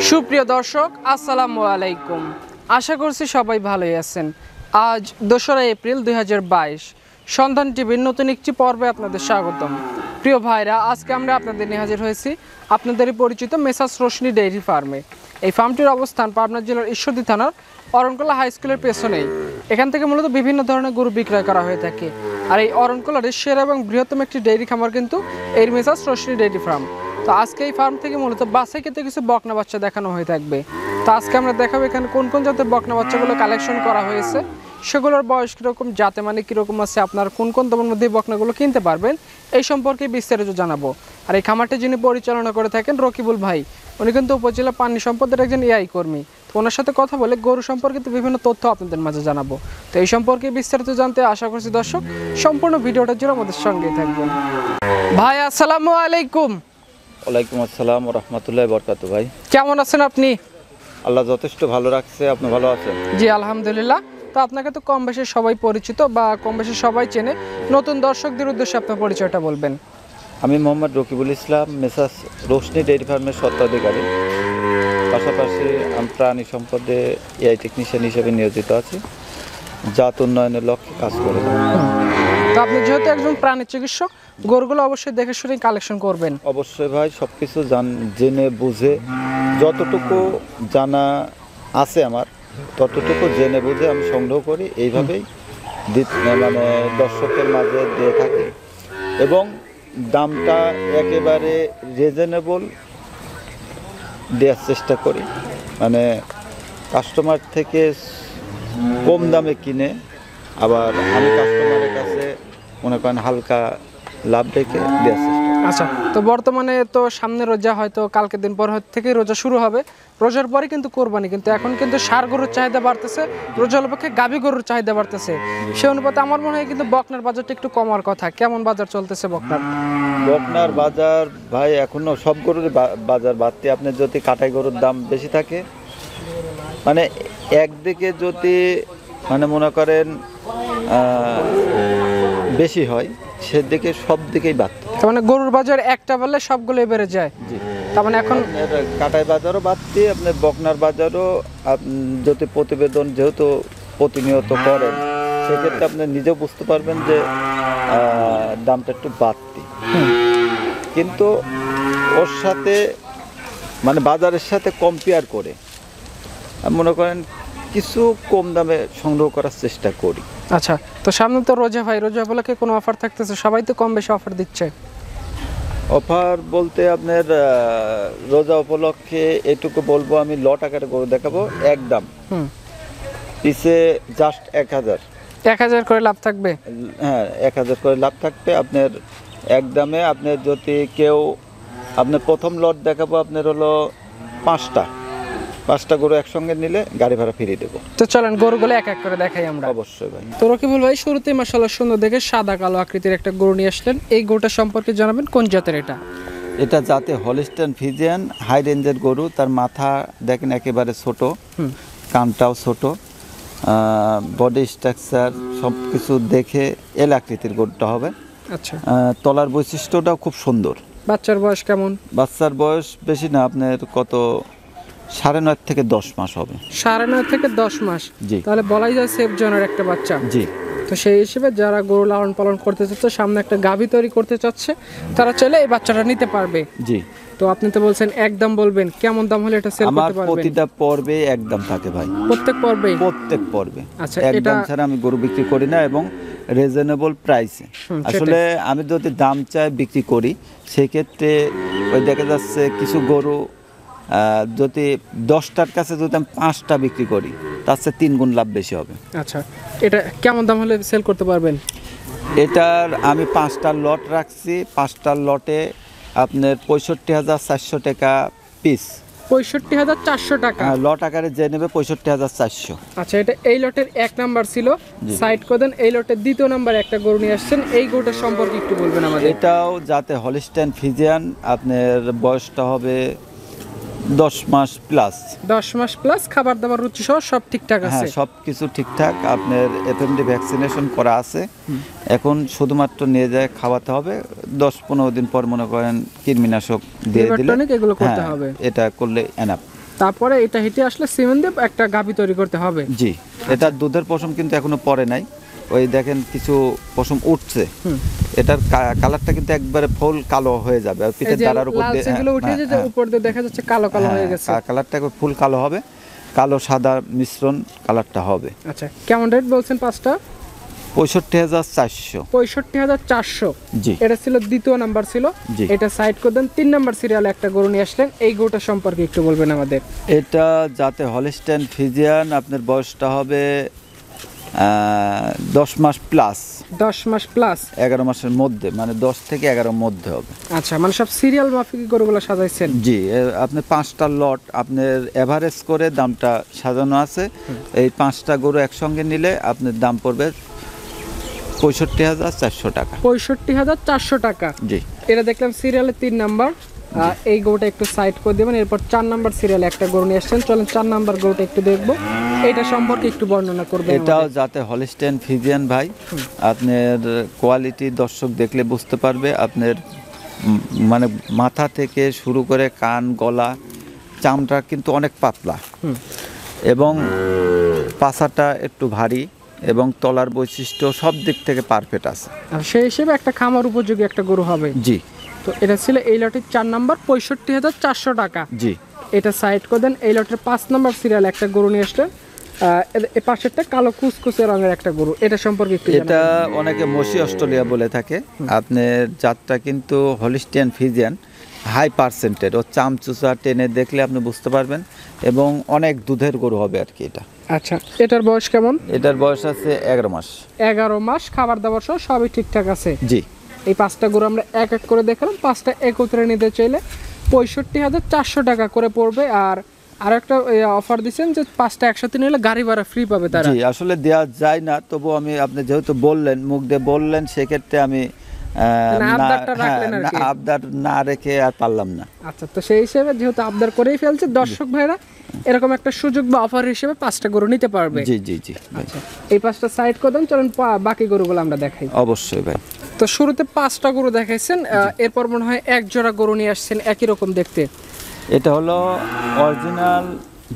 সুপ্রিয় দর্শক, আসসালামু আলাইকুম। আশা করছি সবাই ভালোই আছেন। আজ 2রা এপ্রিল 2022, সন্ধান টিভির নতুন একটি পর্বে আপনাদের স্বাগতম। প্রিয় ভাইরা, আজকে আমরা আপনাদের নিয়ে হাজির হয়েছি আপনাদেরই পরিচিত মেসার্স রোশনি ডেইরি ফার্মে। এই ফার্মটির অবস্থান পাবনা জেলার ঈশ্বরদী থানার অরণকোলা হাই স্কুলের পেছনেই। এখান থেকে মূলত বিভিন্ন ধরনের গরু বিক্রয় করা হয়ে থাকে। আর এই অরণকোলার সেরা এবং বৃহত্তম একটি ডেইরি খামার কিন্তু এই মেসার্স রোশনি ডেইরি ফার্ম। তো আজকে এই ফার্ম থেকে মূলত বাছাই ক্ষেত্রে কিছু বকনা বাচ্চা দেখানো হয়ে থাকবে। তো আজকে আমরা দেখাবো এখানে কোন কোন জাতের বকনা বাচ্চাগুলো কালেকশন করা হয়েছে, সেগুলোর বয়স কীরকম, জাতে মানে কীরকম আছে, আপনার কোন কোন দামের মধ্যে বকনাগুলো কিনতে পারবেন, এই সম্পর্কে বিস্তারিত জানাবো। আর এই খামারটি যিনি পরিচালনা করে থাকেন রকিবুল ভাই, উনি কিন্তু উপজেলা পানি সম্পদের একজন এআই কর্মী। তো ওনার সাথে কথা বলে গরু সম্পর্কিত বিভিন্ন তথ্য আপনাদের মাঝে জানাবো। তো এই সম্পর্কে বিস্তারিত জানতে আশা করছি দর্শক সম্পূর্ণ ভিডিওটার জন্য আমাদের সঙ্গেই থাকবেন। ভাই আসসালামু আলাইকুম। ওয়ালাইকুম আসসালাম ওয়া রাহমাতুল্লাহি ওয়া বারাকাতুহু। ভাই কেমন আছেন আপনি? আল্লাহ যথেষ্ট ভালো রাখছে, আপনি ভালো আছেন? জি আলহামদুলিল্লাহ। তো আপনাকে তো কম বেশি সবাই পরিচিত বা কম বেশি সবাই চেনে, নতুন দর্শকদের উদ্দেশ্যে আপনার পরিচয়টা বলবেন। আমি মোহাম্মদ রকিবুল ইসলাম, মেসার্স রোশনি ডেইরি ফার্মের স্বত্বাধিকারী। পাশাপাশি আমি প্রাণী সম্পদে এআই টেকনিশিয়ান হিসেবে নিয়োজিত আছি, জাত উন্নয়নের লক্ষ্যে কাজ করে থাকি। তো আপনি যেহেতু একজন প্রাণী চিকিৎসক, গরুগুলো অবশ্যই দেখে শুনে কালেকশন করবেন। অবশ্যই ভাই, সব কিছু জেনে বুঝে, যতটুকু জানা আছে আমার ততটুকু জেনে বুঝে আমি সংগ্রহ করি, এইভাবেই মানে দর্শকের মাঝে দিয়ে থাকি। এবং দামটা একেবারে রিজনেবল দেওয়ার চেষ্টা করি, মানে কাস্টমার থেকে কম দামে কিনে আবার আমি কাস্টমারের কাছে মনে করেন হালকা লাভ রেখে দেওয়ার চেষ্টা। আচ্ছা, তো বর্তমানে তো সামনে রোজা, হয়তো কালকে দিন পর থেকে রোজা শুরু হবে, রোজার পরে কিন্তু কোরবানি, কিন্তু এখন কিন্তু ষাঁড় গরুর চাহিদা বাড়তেছে, রোজার অপেক্ষা গাভী গরুর চাহিদা বাড়তেছে। সে অনুপাতে আমার মনে হয় কিন্তু বকনার বাজারটা একটু কমার কথা। কেমন বাজার চলতেছে বকনার বাজার? ভাই এখনো সব গরুর বাজার বাড়তে, আপনার যদি কাটাই গরুর দাম বেশি থাকে, মানে একদিকে যদি মানে মনে করেন বেশি হয়, সেদিকে সব দিকেই বাড়তে। তার মানে গরুর বাজার একটা বললে সবগুলোই বেড়ে যায়। জি, তার মানে এখন কাটাই বাজারও বাড়তি, আপনার বকনার বাজারও যদি প্রতিবেদন যেহেতু প্রতিনিয়ত করেন, সেক্ষেত্রে আপনি নিজেও বুঝতে পারবেন যে দামটা একটু বাড়তি। কিন্তু ওর সাথে মানে বাজারের সাথে কম্পেয়ার করে মনে করেন কিছু কম দামে সংগ্রহ করার চেষ্টা করি। আচ্ছা, তো সামনে তো রোজা ভাই, রোজা উপলক্ষে কোনো অফার থাকতেছে? সবাই তো কম বেশি অফার দিচ্ছে। অফার বলতে আপনার রোজা উপলক্ষে এটুকু বলবো, আমি লট আকারে গরু দেখাবো, একদম পিছে জাস্ট 1000 করে লাভ থাকবে। হ্যাঁ, 1000 করে লাভ থাকবে আপনার একদমে। আপনার যদি কেউ আপনার প্রথম লট দেখাবো, আপনার হলো 5টা গরু একসঙ্গে নিলে গাড়ি ভাড়া ফিরিয়ে দেবো। তো চলেন গরুগুলো এক এক করে দেখাই আমরা। অবশ্যই ভাই। তো রকিবুল ভাই, শুরুতেই মাশাআল্লাহ সুন্দর দেখে সাদা কালো আকৃতির একটা গরু নিয়ে আসলেন। এই গরুটা সম্পর্কে জানাবেন, কোন জাতের এটা? এটা জাতে হলিস্টাইন ফ্রিজিয়ান, হাই রেঞ্জের গরু। তার মাথা দেখেন একেবারে ছোট, কানটাও ছোট, বডি স্ট্রাকচার সব কিছু দেখে এল আকৃতির গরুটা হবে। আচ্ছা, তলার বৈশিষ্ট্যটাও খুব সুন্দর। বাচ্চার বয়স কেমন? বাচ্চার বয়স বেশি না, আপনার কত 9.5 থেকে 10 মাস হবে। 9.5 থেকে 10 মাস? জি। তাহলে বলাই যায় সেফ জনের একটা বাচ্চা। জি। তো সেই হিসেবে যারা গরু লালন পালন করতে চাচ্ছে, সামনে একটা গাভী তৈরি করতে চাচ্ছে, তারা চাইলে এই বাচ্চাটা নিতে পারবে। জি। তো আপনি তো বলছেন একদম বলবেন, কেমন দাম হলে এটা সেল করতে পারবেন? আমার প্রতিটা পর্বে একদম থাকে ভাই। প্রত্যেক পর্বে আচ্ছা, একদম ছাড়া আমি গরু বিক্রি করি না, এবং রিজনেবল প্রাইসে। আসলে আমি যদি দাম চাই বিক্রি করি, সেক্ষেত্রে ওই দেখা যাচ্ছে কিছু গরু যদি 10টার কাছে যদি আমি 5টা বিক্রি করি, তার চেয়ে 3 গুণ লাভ বেশি হবে। আচ্ছা, এটা কেমন দাম হলে সেল করতে পারবেন? এটার আমি 5টা লট রাখছি। 5টা লটে আপনার 65,400 টাকা পিস। 65,400 টাকা লট আকারে যে নেবে 65,400। আচ্ছা, এটা এই লটের 1 নাম্বার ছিল, সাইড করে দেন। এই লটের 2য় নাম্বার একটা গরু নিয়ে আসছেন, এই গরুটার সম্পর্কে একটু বলবেন আমাদের। এটাও যাতে হলিস্টাইন ফ্রিজিয়ান, আপনার বয়সটা হবে 10 মাস প্লাস। 10 মাস প্লাস, খাবার দাবার রুচি সহ সব ঠিকঠাক আছে? হ্যাঁ, সব কিছু ঠিকঠাক। আপনার এফএমডি ভ্যাকসিনেশন করা আছে। এখন শুধুমাত্র নিয়ে যায় খাওয়াতে হবে। 10-15 দিন পর মনে করেন কৃমিনাশক দিয়ে দিলে এগুলো করতে হবে। এটা করলে এনাফ। তারপরে এটা হেঁটে আসলে সিমেন্ট দিয়ে একটা গাভী তৈরি করতে হবে। জি, এটা দুধের পশম কিন্তু এখনো পরে নাই, ওই দেখেন কিছু পশম উঠছে, এটার কালারটা কিন্তু একবারে ফুল কালো হয়ে যাবে, আর পিঠের দাঁড়ার উপর দিয়ে সেগুলো উঠে যে উপর দিয়ে দেখা যাচ্ছে কালো কালো হয়ে গেছে, কালারটা ফুল কালো হবে, কালো সাদা মিশ্রণ কালারটা হবে। আচ্ছা, কেমন রেট বলছেন পাঁচটা? 65,400। 65,400। জি, এটা ছিল দ্বিতীয় নাম্বার ছিল। এটা সাইড করে দেন। 3 নাম্বার সিরিয়ালে একটা গরু নিয়ে আসলেন, এই গরুটা সম্পর্কে একটু বলবেন আমাদের। এটা যাতে হলিস্টাইন ফ্রিজিয়ান, আপনার বয়সটা হবে 10 মাস প্লাস। 10 মাস প্লাস 11 মাসের মধ্যে, মানে 10 থেকে 11 মধ্যে হবে। আচ্ছা, মানে সব সিরিয়াল মাফিক গরুগুলো সাজাইছেন? জি, আপনি 5টা লট আপনার এভারেজ করে দামটা সাজানো আছে। এই 5টা গরু একসঙ্গে নিলে আপনার দাম পড়বে 65,400 টাকা। 65,400 টাকা। জি, এটা দেখলাম সিরিয়ালে 3 নাম্বার। এই গরুটা একটু সাইড করে দেবেন। এরপর 4 নাম্বার সিরিয়ালে একটা গরু নিয়ে আসছেন, চলেন 4 নাম্বার গরুটা একটু দেখবো, এটা সম্পর্কে একটু বর্ণনা করবেন। এটাও যাতে হলিস্টাইন ফ্রিজিয়ান ভাই, আপনার কোয়ালিটি দর্শক দেখলে বুঝতে পারবে। আপনার মানে মাথা থেকে শুরু করে কান, গলা, চামড়া কিন্তু অনেক পাতলা এবং পাছাটা একটু ভারী এবং তলার বৈশিষ্ট্য সব দিক থেকে পারফেক্ট আছে, আর সেই হিসেবে একটা খামার উপযোগী একটা গরু হবে। জি, তো এটা ছিল এই লটের 4 নাম্বার, 65,400 টাকা। জি, এটা সাইড করে দেন। এই লটের 5 নাম্বার সিরিয়াল একটা গরু নিয়ে আসলেন, এই পাশেরটা কালো কুচকুচে রঙের একটা গরু, এটা সম্পর্কে একটু জানাবেন। এটা অনেকে মসি অস্ট্রেলিয়া বলে থাকে। আপনার জাতটা কিন্তু হলিস্টিয়ান ফ্রিজিয়ান, হাই পার্সেন্টের, ও চামচুচা টেনে দেখলে আপনি বুঝতে পারবেন, এবং অনেক দুধের গরু হবে আর কি এটা। আচ্ছা, এটার বয়স কেমন? এটার বয়স আছে 11 মাস। 11 মাস, খাবার দাবার সহ সবই ঠিকঠাক আছে। জি, এই 5টা গরু আমরা এক এক করে দেখালাম। 5টা একত্রে নিতে চাইলে 65,400 টাকা করে পড়বে। আর একটা অফার দিচ্ছেন যে 5টা একসাথে নিলে গাড়ি ভাড়া ফ্রি পাবে তারা। জি, আসলে দেওয়া যায় না, তবু আমি, আপনি যেহেতু বললেন, মুখ দিয়ে বললেন, সেক্ষেত্রে আমি আবদার না রেখে আর পারলাম না। আচ্ছা, তো সেই হিসেবে যেহেতু আবদার করেই ফেলছে, দর্শক ভাইরা এরকম একটা সুযোগ বা অফার হিসেবে 5টা গরু নিতে পারবে। জি, জি, জি। আচ্ছা, এই 5টা সাইড করে দেন, চলেন বাকি গরুগুলো আমরা দেখাই। অবশ্যই ভাই। তো শুরুতে 5টা গরু দেখাইছেন, এরপর মনে হয় এক জোড়া গরু নিয়ে আসছেন একই রকম দেখতে। এটা হলো অরিজিনাল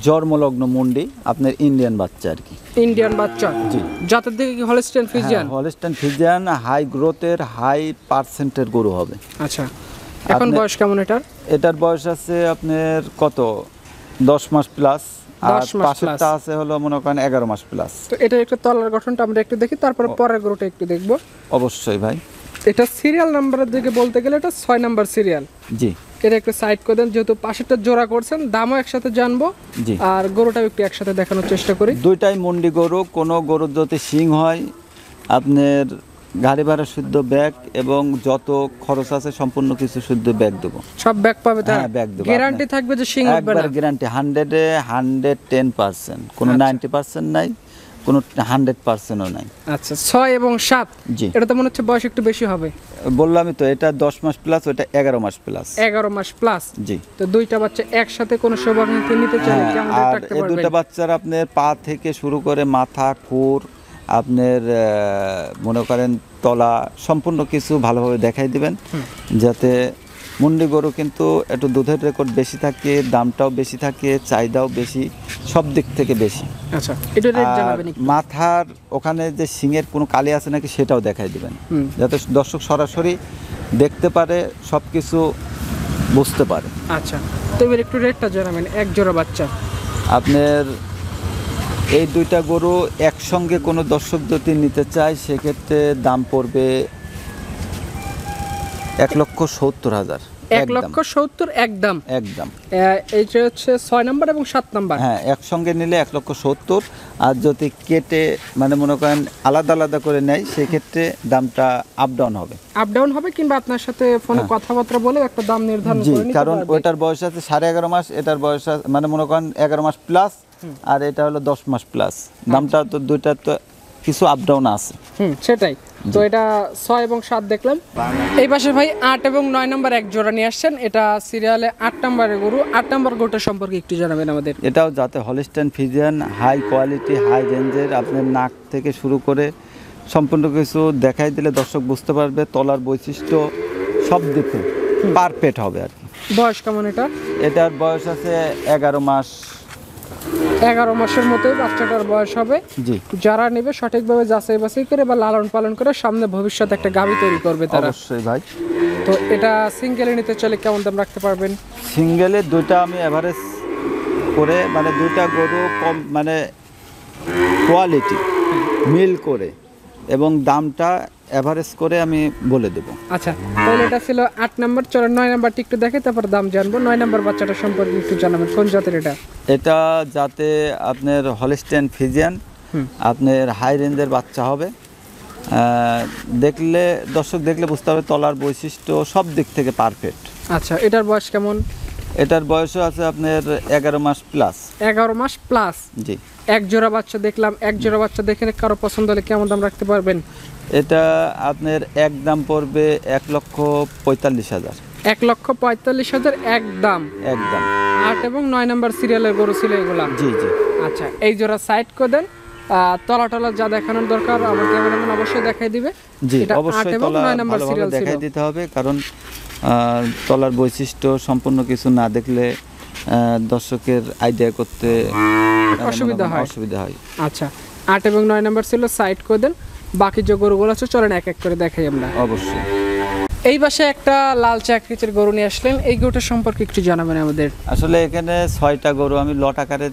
জন্মলগ্ন মুন্ডি, আপনার ইন্ডিয়ান বাচ্চা আর কি। ইন্ডিয়ান বাচ্চা? জি। জাতের দিকে কি Holstein Friesian? Holstein Friesian, high গ্রোথের, হাই পার্সেন্টের গরু হবে। আচ্ছা, এখন বয়স কেমন এটার? এটার বয়স আছে আপনার কত, 10 মাস প্লাস, আর পাশেরটা আছে হলো মনে করেন 11 মাস প্লাস। তো এটা একটু তলার গঠনটা আমরা একটু দেখি, তারপর পরের গরুটা একটু দেখবো। অবশ্যই ভাই। এটা সিরিয়াল নাম্বারের দিকে বলতে গেলে এটা 6 নাম্বার সিরিয়াল। জি, এটা একটু সাইড করে দেন, যেহেতু পাশেরটা জোড়া করছেন, দামও একসাথে জানবো। জি, আর গরুটাও একটু একসাথে দেখানোর চেষ্টা করি। দুইটাই মুন্ডি গরু। কোনো গরুর যদি শিং হয়, আপনার গাড়ি ভাড়া শুদ্ধ ব্যাগ এবং যত খরচ আছে সম্পূর্ণ কিছু শুদ্ধ ব্যাগ দেবো। সব ব্যাগ পাবে তারা? ব্যাগ দেবো। গ্যারান্টি থাকবে যে শিং উঠবে না? গ্যারান্টি 110%, কোনো 90% নাই, কোনো 100%ও নাই। আচ্ছা, 6 এবং 7। জি, এটা তো মনে হচ্ছে বয়স একটু বেশি হবে। বললামই তো, এটা 10 মাস প্লাস, ওটা 11 মাস প্লাস। 11 মাস প্লাস। জি, তো দুইটা বাচ্চা একসাথে কোন সৌভাগ্যকে নিতে চাইলে কেমন আর রাখতে এই পারবেন? দুইটা বাচ্চার আপনার পা থেকে শুরু করে মাথা, খুর, আপনার মনে করেন তলা, সম্পূর্ণ কিছু ভালোভাবে দেখাই দিবেন, যাতে মুন্ডি গরু কিন্তু একটু দুধের রেকর্ড বেশি থাকে, দামটাও বেশি থাকে, চাহিদাও বেশি, সব দিক থেকে বেশি। আচ্ছা, এটা রেট জানাবেন একটু। মাথার ওখানে যে শিংয়ের কোনো কালি আছে নাকি সেটাও দেখাই দিবেন, যাতে দর্শক সরাসরি দেখতে পারে, সব কিছু বুঝতে পারে। আচ্ছা, তো এবার একটু রেটটা জানাবেন এক জোড়া বাচ্চা। আপনার এই দুইটা গরু একসঙ্গে কোনো দর্শক যদি নিতে চায়, সেক্ষেত্রে দাম পড়বে 1,70,000। 1,70,000 একদম? একদম। এইটা হচ্ছে 6 নাম্বার এবং 7 নাম্বার। হ্যাঁ, একসঙ্গে নিলে 1,70,000, আর যদি কেটে মানে মনে করেন আলাদা আলাদা করে নেয়, সেক্ষেত্রে দামটা আপ ডাউন হবে। আপ ডাউন হবে, কিংবা আপনার সাথে ফোনে কথাবার্তা বলে একটা দাম নির্ধারণ করে নিতে কারণ পারবে। ওইটার বয়স আছে 11.5 মাস, এটার বয়স মানে মনে করেন 11 মাস প্লাস, আর এটা হলো 10 মাস প্লাস। দামটা তো দুইটার তো কিছু আপ ডাউন আছে। সেটাই তো। এটা 6 এবং 7 দেখলাম। এই পাশে ভাই 8 এবং 9 নাম্বার এক জোড়া নিয়ে আসছেন, এটা সিরিয়ালে 8 নাম্বারের গরু। 8 নাম্বার গরুটা সম্পর্কে একটু জানাবেন আমাদের। এটাও যাতে Holstein Friesian, high quality, high রেঞ্জের, আপনার নাক থেকে শুরু করে সম্পূর্ণ কিছু দেখাই দিলে দর্শক বুঝতে পারবে, তলার বৈশিষ্ট্য সব দিকে পারফেক্ট হবে আর কি। বয়স কেমন এটা? এটার বয়স আছে 11 মাস। 11 মাসের মতোই বাচ্চাটার বয়স হবে। জি, যারা নেবে সঠিকভাবে যাচাই বাছাই করে বা লালন পালন করে সামনে ভবিষ্যতে একটা গাভী তৈরি করবে তারা। অবশ্যই ভাই। তো এটা সিঙ্গেলে নিতে চাইলে কেমন দাম রাখতে পারবেন? সিঙ্গেলে দুইটা আমি এভারেজ করে মানে দুইটা গরু কম মানে কোয়ালিটি মিল করে এবং দামটা এভারেজ করে আমি বলে দেব। আচ্ছা, তাহলে এটা ছিল 8 নাম্বার। চলো 9 নাম্বারটি একটু দেখে তারপর দাম জানবো। 9 নাম্বার বাচ্চাটা সম্পর্কে একটু জানাবেন, কোন জাতের এটা? এটা যাতে আপনার হলস্টেইন ফ্রিজিয়ান, আপনার হাই রেঞ্জের বাচ্চা হবে। দেখলে দর্শক দেখলে বুঝতে হবে তলার বৈশিষ্ট্য সব দিক থেকে পারফেক্ট। আচ্ছা, এটার বয়স কেমন? এটার বয়সও আছে আপনার 11 মাস প্লাস। 11 মাস প্লাস। জি, এক জোড়া বাচ্চা দেখলাম, এক জোড়া বাচ্চা দেখে কারো পছন্দ হলে কেমন দাম রাখতে পারবেন? এটা আপনার একদম পড়বে 1,45,000। 1,45,000 একদম। একদম 8 এবং 9 নাম্বার সিরিয়ালের গরু ছিল এগুলা। জি জি। আচ্ছা, এই জোড়া সাইড করে দেন। তলা টলা যা দেখানোর দরকার আমার ক্যামেরাম্যান অবশ্যই দেখাই দিবে। জি, এটা অবশ্যই 8 এবং তলা 9 নাম্বার ভালোভাবে সিরিয়াল ছিল। দেখাই দিতে হবে, কারণ তলার বৈশিষ্ট্য সম্পূর্ণ কিছু না দেখলে দর্শকের আইডিয়া করতে অসুবিধা হয়। অসুবিধা হয়। আচ্ছা, 8 এবং 9 নাম্বার ছিল, সাইড করে দেন। বাকি যে গরুগুলো আছে চলেন এক এক করে দেখাই আমরা। অবশ্যই। এই পাশে একটা লাল চাকরিচের গরু নিয়ে আসলেন, এই গরুটার সম্পর্কে একটু জানাবেন আমাদের। আসলে এখানে 6টা গরু আমি লট আকারে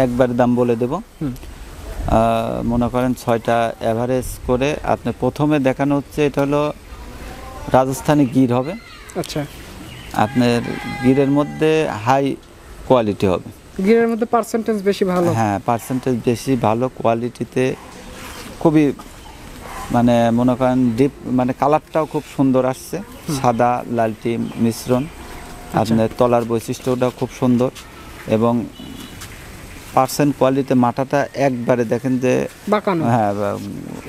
একবার দাম বলে দেব। মনে করেন 6টা এভারেজ করে আপনি প্রথমে দেখানো হচ্ছে, এটা হলো রাজস্থানি গির হবে। আচ্ছা, আপনার গিরের মধ্যে হাই কোয়ালিটি হবে। গিরের মধ্যে পার্সেন্টেজ বেশি ভালো। হ্যাঁ, পার্সেন্টেজ বেশি ভালো, কোয়ালিটিতে খুবই মানে মনে করেন ডিপ, মানে কালারটাও খুব সুন্দর আসছে, সাদা লালটি মিশ্রণ। আপনার তলার বৈশিষ্ট্যটাও খুব সুন্দর এবং পার্সেন্ট কোয়ালিটি মাথাটা একবারে দেখেন যে বাঁকানো। হ্যাঁ,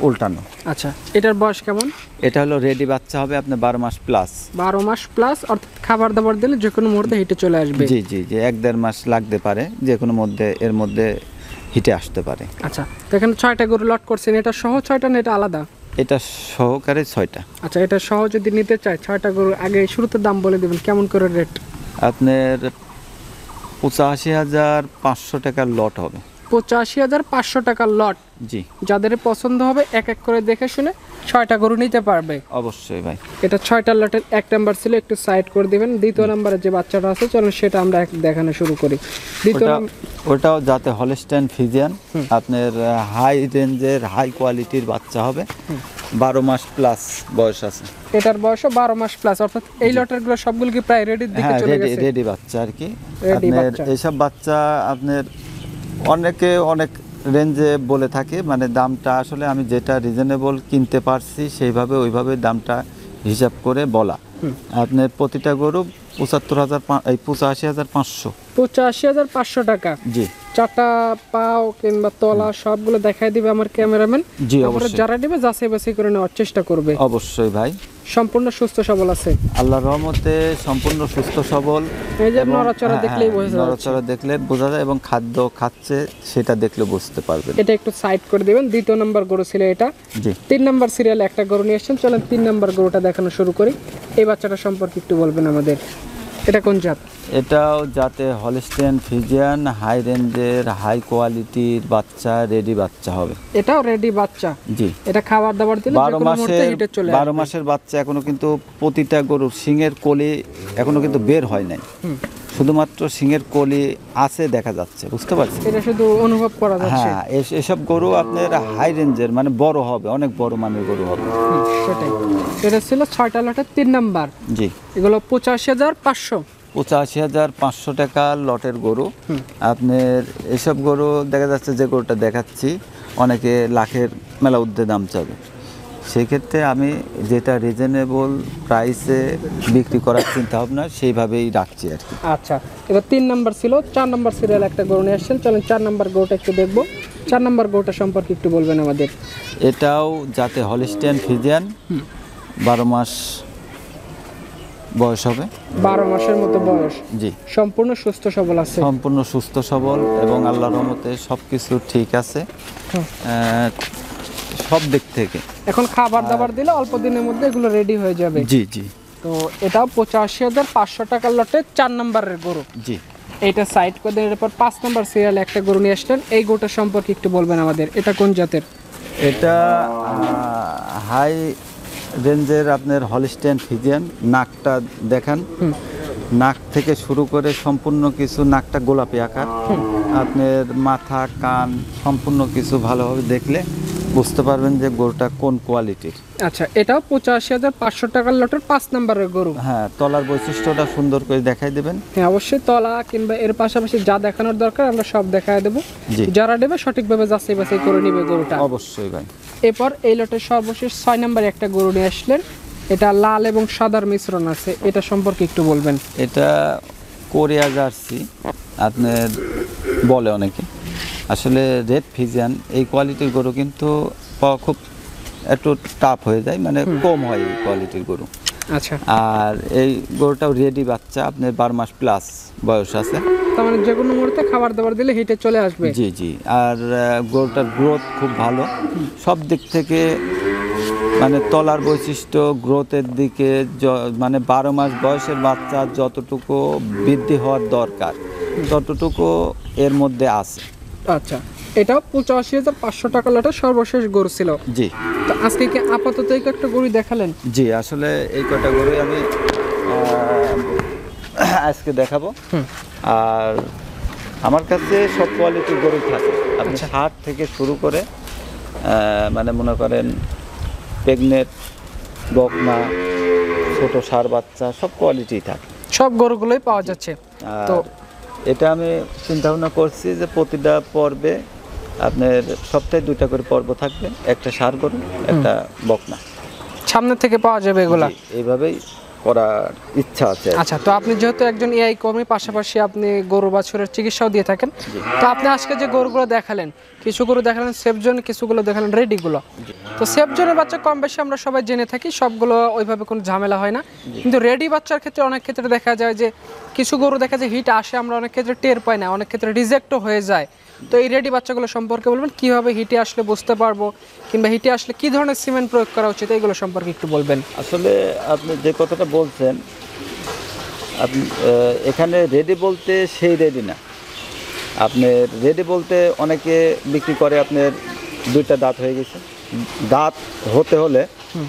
উল্টানো। আচ্ছা, এটার বয়স কেমন? এটা হলো রেডি বাচ্চা হবে আপনার 12 মাস প্লাস। 12 মাস প্লাস, অর্থাৎ খাবার দাবার দিলে যে কোনো মুহূর্তে হিটে চলে আসবে। জি জি জি, 1-1.5 মাস লাগতে পারে, যে কোনো মধ্যে এর মধ্যে হিটে আসতে পারে। আচ্ছা, তো এখানে 6টা গরু লট করছেন, এটা সহ 6টা না এটা আলাদা? এটা সহকারে 6টা। আচ্ছা, এটা সহ যদি নিতে চায় 6টা গরু, আগে শুরুতে দাম বলে দেবেন কেমন করে রেট? আপনার 85,500 টাকার লট হবে। 85,500 টাকার লট। জি, যাদের পছন্দ হবে এক এক করে দেখে শুনে 6টা গরু নিতে পারবে। অবশ্যই ভাই। এটা 6টা লটের 1 নাম্বার ছিল, একটু সাইড করে দিবেন। দ্বিতীয় নাম্বারে যে বাচ্চাটা আছে চলুন সেটা আমরা দেখানো শুরু করি। ওটাও যাতে হলস্টেইন ফ্রিজিয়ান, আপনার হাই রেঞ্জের হাই কোয়ালিটির বাচ্চা হবে। 12 মাস প্লাস বয়স আছে। এটার বয়সও 12 মাস প্লাস, অর্থাৎ এই লটের গুলো সবগুলো কি প্রায় রেডির দিকে হ্যাঁ, চলে গেছে? রেডি বাচ্চা আর কি। Ready আপনার বাচ্চা। এইসব বাচ্চা আপনার অনেকে অনেক রেঞ্জে বলে থাকে, মানে দামটা আসলে আমি যেটা রিজনেবল কিনতে পারছি সেইভাবে ওইভাবে দামটা হিসাব করে বলা। আপনার প্রতিটা গরু 85,500। 85,500 টাকা। জি, 4টা পাও কিংবা তলা সবগুলো দেখাই দিবে আমার ক্যামেরাম্যান। জি, তারপরে অবশ্যই। যারা নেবে যাচাই বাছাই করে নেওয়ার চেষ্টা করবে। অবশ্যই ভাই। সম্পূর্ণ সুস্থ সবল আছে, আল্লাহর রহমতে সম্পূর্ণ সুস্থ সবল। এই যে এবং নড়াচড়া দেখলেই বোঝা যাচ্ছে। নড়াচড়া দেখলে বোঝা যায় এবং খাদ্য খাচ্ছে সেটা দেখলে বুঝতে পারবেন। এটা একটু সাইড করে দিবেন। দ্বিতীয় নাম্বার গরু ছিল এটা। জি, 3 নাম্বার সিরিয়ালে একটা গরু নিয়ে এসেছেন, চলেন 3 নাম্বার গরুটা দেখানো শুরু করি। এই বাচ্চাটা সম্পর্কে একটু বলবেন আমাদের। এটা কোন জাত? এটাও যাতে হলস্টেইন ফ্রিজিয়ান হাই রেঞ্জের হাই কোয়ালিটির বাচ্চা, রেডি বাচ্চা হবে। এটাও রেডি বাচ্চা। জি, এটা খাবার দাবার দিলে যে 12 কোনো মুহূর্তে মাসের হিটে চলে 12 আসবে। মাসের বাচ্চা এখনো কিন্তু প্রতিটা গরুর শিঙের কলি এখনো কিন্তু বের হয় নাই, শুধুমাত্র শিঙের কলি আছে দেখা যাচ্ছে, বুঝতে পারছেন? এটা শুধু অনুভব করা যাচ্ছে। হ্যাঁ, এসব গরু আপনার হাই রেঞ্জের মানে বড় হবে, অনেক বড় মানের গরু হবে। সেটাই। এটা ছিল 6টা লটের 3 নাম্বার। জি, এগুলো 85,500। 85,500 টাকা লটের গরু। আপনার এসব গরু দেখা যাচ্ছে, যে গরুটা দেখাচ্ছি অনেকে লাখের মেলা ঊর্ধ্বে দাম চাবে, সেই ক্ষেত্রে আমি যেটা রিজনেবল প্রাইসে বিক্রি করার চিন্তা ভাবনা সেইভাবেই রাখছি আর কি। আচ্ছা, এটা 3 নাম্বার ছিল। 4 নাম্বার সিরিয়াল একটা গরু নিয়ে আসছেন, চলেন 4 নাম্বার গরুটা একটু দেখবো। 4 নাম্বার গরুটা সম্পর্কে একটু বলবেন আমাদের। এটাও যাতে হলস্টেইন ফ্রিজিয়ান, 12 মাস বয়স হবে। 12 মাসের মতো বয়স। জি, সম্পূর্ণ সুস্থ সবল আছে। সম্পূর্ণ সুস্থ সবল এবং আল্লাহর রহমতে সব কিছু ঠিক আছে সব দিক থেকে। এখন খাবার দাবার দিলে অল্প দিনের মধ্যে এগুলো রেডি হয়ে যাবে। জি জি, তো এটাও 85,500 টাকার লটে 4 নম্বরের গরু। জি। এটা সাইড করে দেন, এরপর 5 নম্বর সিরিয়ালে একটা গরু নিয়ে আসলেন। এই গরুটা সম্পর্কে একটু বলবেন আমাদের, এটা কোন জাতের? এটা হাই রেঞ্জের আপনার হলিস্টেইন ফিজিয়ান। নাকটা দেখেন, নাক থেকে শুরু করে সম্পূর্ণ কিছু, নাকটা গোলাপি আকার। আপনার মাথা কান সম্পূর্ণ কিছু ভালোভাবে দেখলে বুঝতে পারবেন যে গরুটা কোন কোয়ালিটির। আচ্ছা, এটাও 85,500 টাকার লটের 5 নম্বরের গরু। হ্যাঁ, তলার বৈশিষ্ট্যটা সুন্দর করে দেখাই দেবেন। হ্যাঁ, অবশ্যই তলা কিংবা এর পাশাপাশি যা দেখানোর দরকার আমরা সব দেখায় দেবো। জি। যারা নেবে সঠিকভাবে যাচাই বাছাই করে নেবে গরুটা। অবশ্যই ভাই। এরপর এই লটের সর্বশেষ 6 নম্বরে একটা গরু নিয়ে আসলেন। এটা লাল এবং সাদার মিশ্রণ আছে, এটা সম্পর্কে একটু বলবেন। এটা কোরিয়া জার্সি আপনার বলে অনেকে, আসলে রেড ফিজিয়ান এই কোয়ালিটির গরু কিন্তু পাওয়া খুব একটু টাফ হয়ে যায়, মানে কম হয় এই কোয়ালিটির গরু। আচ্ছা, আর এই গরুটাও রেডি বাচ্চা, আপনার 12 মাস প্লাস বয়স আছে। তার মানে যে কোনো মুহূর্তে খাবার দাবার দিলে হিটে চলে আসবে। জি জি। আর গরুটার গ্রোথ খুব ভালো সব দিক থেকে, মানে তলার বৈশিষ্ট্য, গ্রোথের দিকে মানে 12 মাস বয়সের বাচ্চা যতটুকু বৃদ্ধি হওয়ার দরকার ততটুকু এর মধ্যে আছে। আচ্ছা, এটাও 85,500 টাকা লটের সর্বশেষ গরু ছিল। জি। তো আজকে কি আপাতত এই একটা গরু দেখালেন? জি, আসলে এই কটা গরু আমি আজকে দেখাবো। আর আমার কাছে সব কোয়ালিটির গরু থাকে, আপনি হাট থেকে শুরু করে মানে মনে করেন প্রেগনেন্ট, বকনা, ছোট ষাঁড় বাচ্চা সব কোয়ালিটি থাকে, সব গরুগুলোই পাওয়া যাচ্ছে। তো এটা আমি চিন্তা ভাবনা করছি যে প্রতিটা পর্বে আপনার সপ্তাহে 2টা করে পর্ব থাকবে, একটা ষাঁড় গরু একটা বকনা, সামনে থেকে পাওয়া যাবে এগুলা। এইভাবেই করার ইচ্ছা আছে। আচ্ছা, তো আপনি যেহেতু একজন এআই কর্মী, পাশাপাশি আপনি গরু বাছুরের চিকিৎসাও দিয়ে থাকেন, তো আপনি আজকে যে গরুগুলো দেখালেন, কিছু গরু দেখালেন সেফজন, কিছুগুলো দেখালেন রেডিগুলো। তো সেফজনের বাচ্চা কম বেশি আমরা সবাই জেনে থাকি, সবগুলো ওইভাবে কোনো ঝামেলা হয় না। কিন্তু রেডি বাচ্চার ক্ষেত্রে অনেক ক্ষেত্রে দেখা যায় যে কিছু গরু দেখা যায় হিট আসে, আমরা অনেক ক্ষেত্রে টের পাই না, অনেক ক্ষেত্রে রিজেক্টও হয়ে যায়। তো এই রেডি বাচ্চাগুলো সম্পর্কে বলবেন, কিভাবে হিটে আসলে বুঝতে পারবো, কিংবা হিটে আসলে কি ধরনের সিমেন্ট প্রয়োগ করা উচিত, এইগুলো সম্পর্কে একটু বলবেন। আসলে আপনি যে কথাটা বলছেন, আপনি এখানে রেডি বলতে সেই রেডি না, আপনার রেডি বলতে অনেকে বিক্রি করে আপনার 2টা দাঁত হয়ে গেছে। দাঁত হতে হলে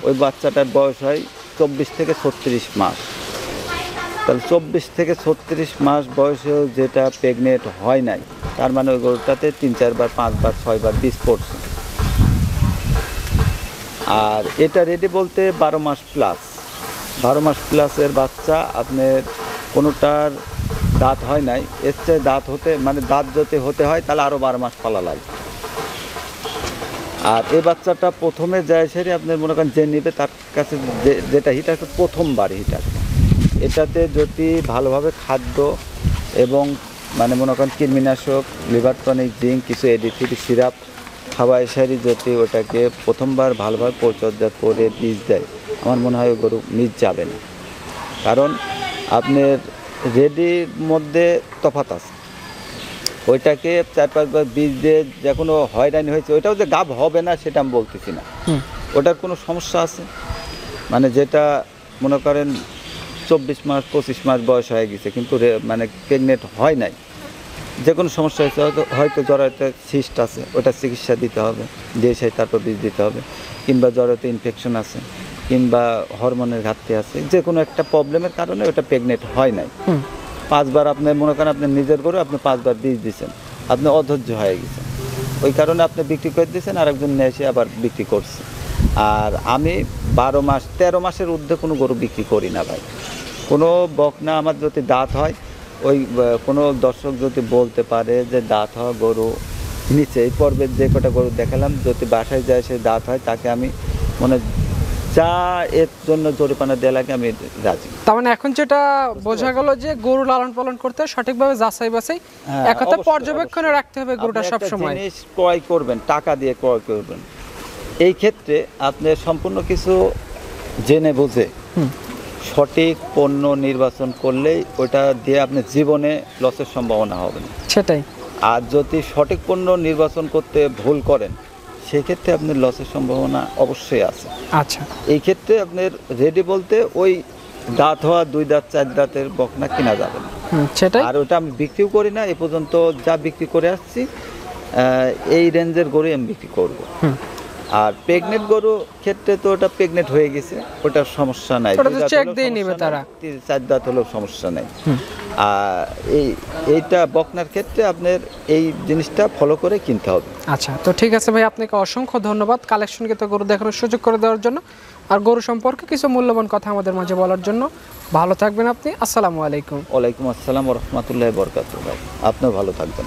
ওই বাচ্চাটার বয়স হয় 24 থেকে 36 মাস। তাহলে 24 থেকে 36 মাস বয়সেও যেটা প্রেগনেন্ট হয় নাই, তার মানে ওই গরুটাতে 3-4 বার 5 বার 6 বার বীজ পড়ছে। আর এটা রেডি বলতে 12 মাস প্লাস, 12 মাস প্লাসের বাচ্চা আপনার কোনোটার দাঁত হয় নাই, এর চেয়ে দাঁত হতে, মানে দাঁত যদি হতে হয় তাহলে আরও 12 মাস পালা লাগে। আর এই বাচ্চাটা প্রথমে যায় সেরে আপনার মনে করেন যে নেবে তার কাছে যেটা হিট আসবে প্রথমবার হিট আসবে, এটাতে যদি ভালোভাবে খাদ্য এবং মানে মনে করেন কৃমিনাশক, লিভার টনিক, জিঙ্ক, কিছু এডিথিভ সিরাপ খাওয়াই সারি যদি ওটাকে প্রথমবার ভালোভাবে পরিচর্যা করে বীজ দেয়, আমার মনে হয় ওই গরু মিস যাবে না। কারণ আপনার রেডির মধ্যে তফাৎ আছে, ওইটাকে 4-5 বার বীজ দিয়ে যে কোনো হয়রানি হয়েছে, ওইটাও যে গাভ হবে না সেটা আমি বলতেছি না, ওটার কোনো সমস্যা আছে, মানে যেটা মনে করেন 24 মাস 25 মাস বয়স হয়ে গেছে কিন্তু মানে প্রেগনেন্ট হয় নাই, যে কোনো সমস্যা হয়েছে, হয়তো জরায়ুতে সিস্ট আছে, ওটা চিকিৎসা দিতে হবে, দিয়ে সেই তারপর বীজ দিতে হবে, কিংবা জরায়ুতে ইনফেকশন আছে, কিংবা হরমোনের ঘাটতি আছে, যে কোনো একটা প্রবলেমের কারণে ওটা প্রেগনেন্ট হয় নাই। 5 বার আপনি মনে করেন আপনি নিজের গরু আপনি 5 বার বীজ দিচ্ছেন, আপনি অধৈর্য হয়ে গেছেন, ওই কারণে আপনি বিক্রি করে দিয়েছেন, আর একজন নিয়ে এসে আবার বিক্রি করছে। আর আমি 12 মাস 13 মাসের ঊর্ধ্বে কোনো গরু বিক্রি করি না ভাই। কোনো বকনা আমার যদি দাঁত হয়, ওই কোনো দর্শক যদি বলতে পারে যে দাঁত হওয়া গরু নিচে এই পর্বের যে কটা গরু দেখালাম যদি বাসায় যায় সে দাঁত হয়, তাকে আমি মানে যা এর জন্য জরিমানা দেওয়া লাগে আমি রাজি। তার মানে এখন যেটা বোঝা গেল যে গরু লালন পালন করতে সঠিকভাবে যাচাই বাছাই, এক কথা পর্যবেক্ষণে রাখতে হবে গরুটা সব সময়। জিনিস ক্রয় করবেন, টাকা দিয়ে ক্রয় করবেন, এই ক্ষেত্রে আপনি সম্পূর্ণ কিছু জেনে বুঝে সঠিক পণ্য নির্বাচন করলেই ওটা দিয়ে আপনি জীবনে লসের সম্ভাবনা হবে না। সেটাই। আর যদি সঠিক পণ্য নির্বাচন করতে ভুল করেন সেক্ষেত্রে আপনার লসের সম্ভাবনা অবশ্যই আছে। আচ্ছা, এই ক্ষেত্রে আপনার রেডি বলতে ওই দাঁত হওয়া 2 দাঁত 4 দাঁতের বকনা কিনা যাবে না। সেটাই। আর ওটা আমি বিক্রিও করি না, এ পর্যন্ত যা বিক্রি করে আসছি এই রেঞ্জের গরু আমি বিক্রি করবো। আর প্রেগনেন্ট গরু ক্ষেত্রে তো ওটা প্রেগনেন্ট হয়ে গেছে, ওটার সমস্যা নাই, ওটা তো চেক দিয়ে নেবে তারা, 4 দাঁত হলেও সমস্যা নাই। আর এইটা বকনার ক্ষেত্রে আপনার এই জিনিসটা ফলো করে কিনতে হবে। আচ্ছা, তো ঠিক আছে ভাই, আপনাকে অসংখ্য ধন্যবাদ কালেকশনকে তো গরু দেখানোর সুযোগ করে দেওয়ার জন্য, আর গরু সম্পর্কে কিছু মূল্যবান কথা আমাদের মাঝে বলার জন্য। ভালো থাকবেন আপনি। আসসালামু আলাইকুম। ওয়ালাইকুম আসসালাম ওয়া রাহমাতুল্লাহি ওয়া বারাকাতুহু। ভাই আপনিও ভালো থাকবেন।